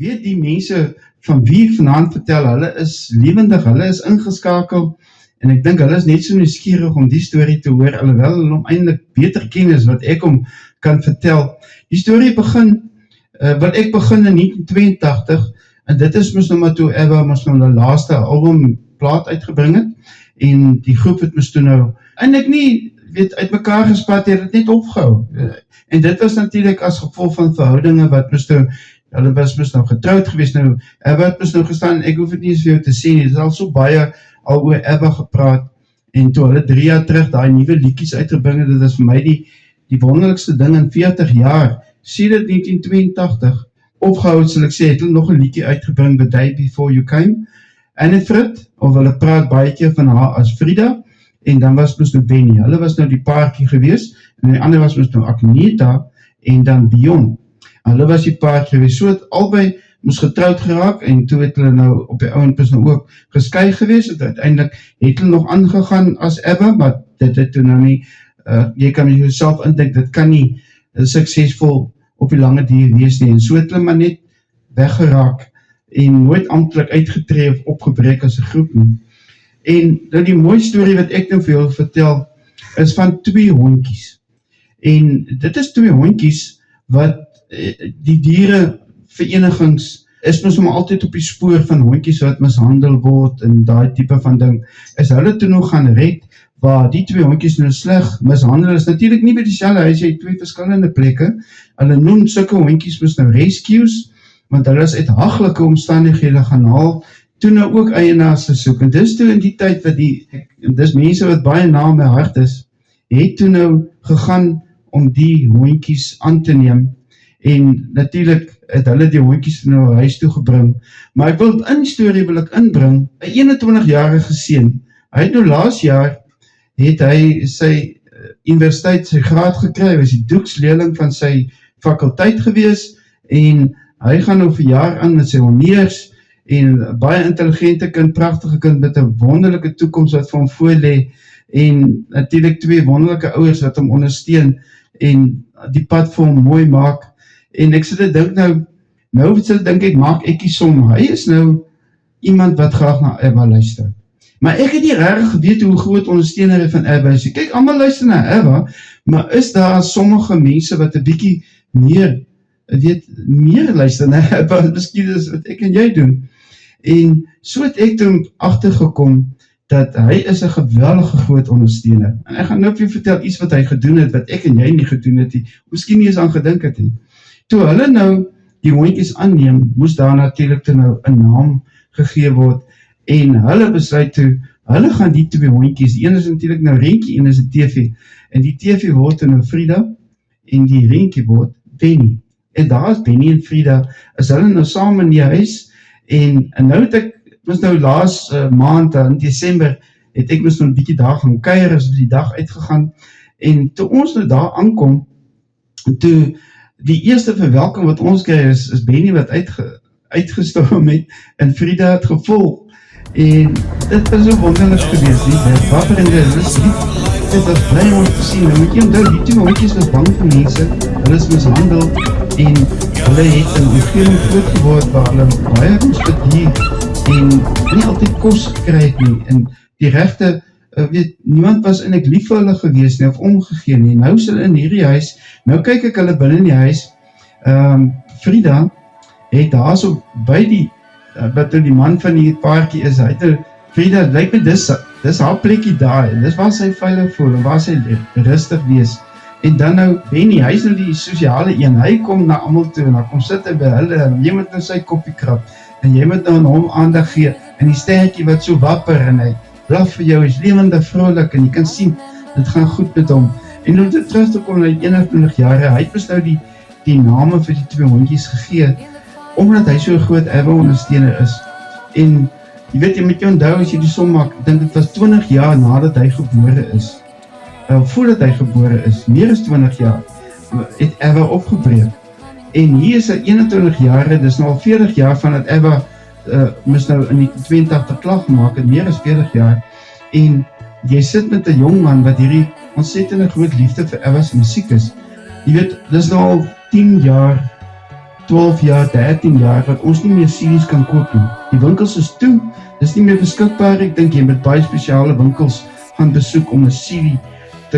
weet die mense van wie ek vanaand vertel, hulle is lewendig, hulle is ingeskakel, en ek dink hulle is net so nuuskierig om die storie te hoor, alhoewel hulle hom eintlik beter ken as wat ek hom kan vertel. Die storie begin, wat ek begin in 1982, en dit is mos nou maar toe Eva mos nou die laaste albumplaat uitgebring het, en die groep het mos toe nou, en ek nie, weet, uit mekaar gespat, het net opgehou, en dit was natuurlik as gevolg van verhoudinge, wat mos nou, hulle was mos nou getrouwd geweest, nou, Eva het mos nou gestaan, ek hoef het nie eens vir jou te sê nie, dit is al so baie al oor Eva gepraat, en toe hulle 3 jaar terug, die nuwe liedjies uitgebring het, dit is vir my die wonderlikste ding in 40 jaar, sedert 1982, opgehou, sal ek sê, het hulle nog 'n liedjie uitgebring, The Day Before You Came, Anne Frit, of hulle praat baie keer van haar as Frida, en dan was mos nou Benny, hulle was nou die paartjie gewees, en die ander was mos nou Agneta, en dan Dion, hulle was die paartjie gewees, so het albei moes getrouwd geraak, en toe het hulle nou op die ouend nou ook geskei gewees, het uiteindelik het hulle nog aangegaan as Eva, maar dit het toe nou nie, jy kan jouself indink, dit kan nie suksesvol op die lange duur wees nie, en so het hulle maar net weggeraak, en nooit amptelik uitgetree of opgebreek as 'n groep nie. En nou die mooie storie wat ek nou vir julle vertel, is van 2 hondjies, en dit is 2 hondjies, wat die diereverenigings is mos maar altyd op die spoor van hondjies wat mishandel word, en daai tipe van ding, is hulle toe nog gaan red, waar die 2 hondjies nou sleg mishandel is, natuurlik nie by dieselfde huis, jy het 2 verskillende plekke, hulle noem sulke hondjies mos nou rescues, want hulle is uit haglike omstandighede gaan haal, toe nou ook eienaars gesoek, en dis toe in die tyd wat en dis mense wat baie na my hart is, het toe nou gegaan om die hondjies aan te neem, en natuurlik het hulle die hondjies nou huis toe gebring, maar ek wil in die storie wil ek inbring, 'n 21-jarige seun, hy het nou laas jaar, het hy sy universiteit, sy graad gekry, was die doeksleerling van sy fakulteit gewees, en hy gaan nou vir jaar aan met sy honneurs, en baie intelligente kind, pragtige kind, met 'n wonderlike toekoms wat vir hom voorlê, en natuurlik 2 wonderlike ouers wat hom ondersteun, en die pad vir hom mooi maak, en ek sit dink nou dink ek, maak ek die som, hy is nou iemand wat graag na Eva luister, maar ek het nie regtig geweet hoe groot ondersteuner van Eva is, kyk, almal luister na Eva, maar is daar sommige mense wat 'n bietjie meer luister na Eva, miskien is wat ek en jy doen, en so het ek toen agtergekom, dat hy is 'n geweldige groot ondersteuner, en ek gaan nou vir jou vertel iets wat hy gedoen het, wat ek en jy nie gedoen het, miskien nie eens aan gedink het, toe hulle nou die hondjies aanneem, moes daar natuurlik toe nou 'n naam gegee word, en hulle besluit toe, hulle gaan die 2 hondjies, die een is natuurlik nou Renkie, en is 'n TV, en die TV word toe nou Frida, en die Renkie word Benny, en daar is Benny en Frida, is hulle nou saam in die huis, en nou het ek, was nou laas maand, in Desember, het ek nou 'n bietjie daar gaan kuier, is die dag uitgegaan, en toe ons nou daar aankom, toe die eerste verwelkom wat ons kry is Benny wat uitgestorm het, en Frida het gevolg, en dit was so wonderlik geweest, die wapperende is lief, dit was bly ons te sien, nou moet jy onthou, die 2 hondjies was bang vir mense, hulle is mishandel, en hulle het in omgewing groot geword, waar hulle baie moes bedier, en nie altyd kos gekry het nie, en die regte, niemand was eintlik lief vir hulle gewees nie, of omgegee nie, nou is hulle in hierdie huis, nou kyk ek hulle binne in die huis, Frida, het daar so by die, wat die man van die paartjie is, hy het Frida, lyk my dis haar plekkie daar, en dis waar sy veilig voel, en waar sy rustig wees, en dan nou, Benny, hy is nou die sosiale een, hy kom na almal toe, en hy kom sit by hulle, en jy moet nou sy koppie krap, en jy moet nou aan hom aandag gee, en die stertjie wat so wapper, en hy blaf vir jou, is lewendig vrolik, en jy kan sien, dit gaan goed met hom, en om dit terug te kom, na 21 jaar, hy het nou die name vir die 2 hondjies gegee, omdat hy so groot Eva ondersteuner is, en jy weet, jy moet jy onthou, as jy die som maak, ek dink dit was 20 jaar nadat hy gebore is, voordat hy gebore is, meer as 20 jaar, het Eva opgebreek, en hier is hy 21 jaar, dis nou al 40 jaar van dat Eva mis nou in die 82 klag gemaak het, meer as 40 jaar, en jy sit met 'n jong man wat hierdie ontsettende groot liefde vir Eva's musiek is, jy weet, dis nou al 10 12 jaar, 13 jaar, wat ons nie meer CD's kan koop nie. Die winkels is toe, dis nie meer beskikbaar, ek dink jy moet baie spesiale winkels gaan besoek om 'n CD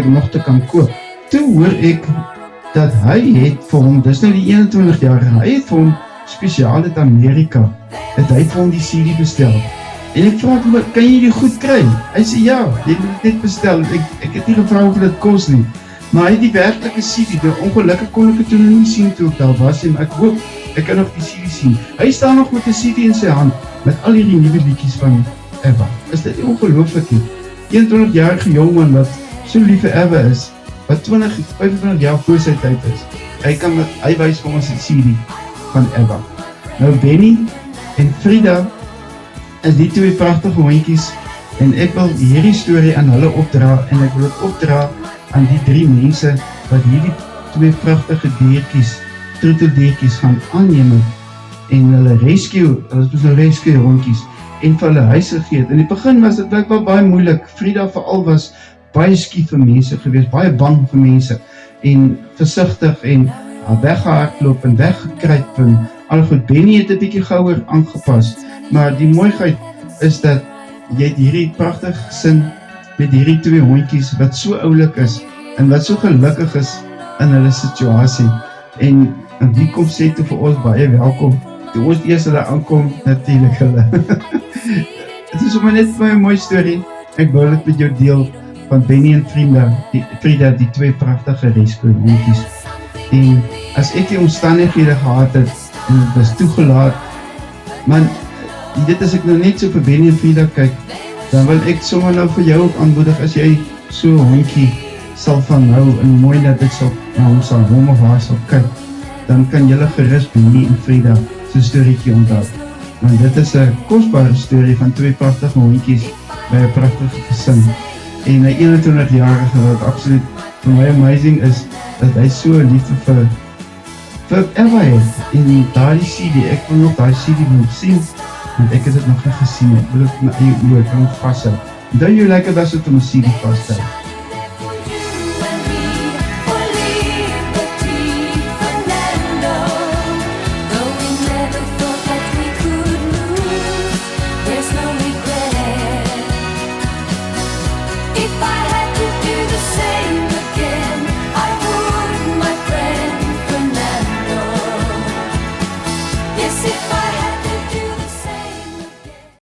nog te kan koop. Toe hoor ek dat hy het vir hom, dis nou die 21 jaar, hy het vir hom spesiaal uit Amerika, het hy vir hom die CD bestel. En ek vraag hom, kan jy die goed kry? Hy sê ja, jy moet dit net bestel, ek het nie gevra of dit kos nie. Maar hy het die werklike CD, ongelukkig kon ek het toen nie sien toe ek daar was, en ek hoop, ek kan nog die CD sien. Hy staan nog met die CD in sy hand, met al hierdie nuwe liedjies van Eva. Is dit nie ongelooflik nie? 21-jarige jongman wat so lief vir Eva is, wat 25 jaar voor sy tyd is, hy wys vir ons die CD van Eva. Nou Benny en Frida is die twee pragtige hondjies, en ek wil hierdie storie aan hulle opdra, en ek wil het opdra aan die 3 mense, wat hierdie twee prachtige diertjies, troeteldeertjies gaan aanneem, en hulle rescue hondjies, en vir hulle huis gegee. In die begin was dit blijkbaar baie moeilik, Frida veral was baie skief vir mense gewees, baie bang vir mense, en versigtig, en weggehardloop, en weggekruip, en al goed, Benny het 'n bietjie gouer aangepas, maar die mooiheid is dat jy het hierdie prachtige gesin met hierdie twee hondjies wat so oulik is en wat so gelukkig is in hulle situasie. En wie kom sê toe vir ons baie welkom. Toe ons eers hulle aankom, natuurlik hulle. Het is sommer net vir my 'n mooi storie. Ek wil dit met jou deel van Benny en Frida, die twee prachtige rescue hondjies. En as ek die omstandighede gehad het en het was toegelaat, man, dit as ek nou net so vir Benny en Frida kyk, dan wil ek sommer nou vir jou ook aanmoedig, as jy so 'n hondjie sal van hou en mooi dat ek na hom sal hom of haar sal kyk, dan kan julle gerus Benny en Frida so 'n storieetjie onthou. Want dit is 'n kosbare storie van twee pragtige hondjies by 'n pragtige gesin. En 'n 21-jarige wat absoluut vir my amazing is, dat hy so liefde vir Eva het. En daardie CD, ek wil nog daai CD moet sien, want ek het dit nog nie gesien, ek wil dit met eie oor kan vasthou. Onthou jy lekker was het om 'n CD vasthou.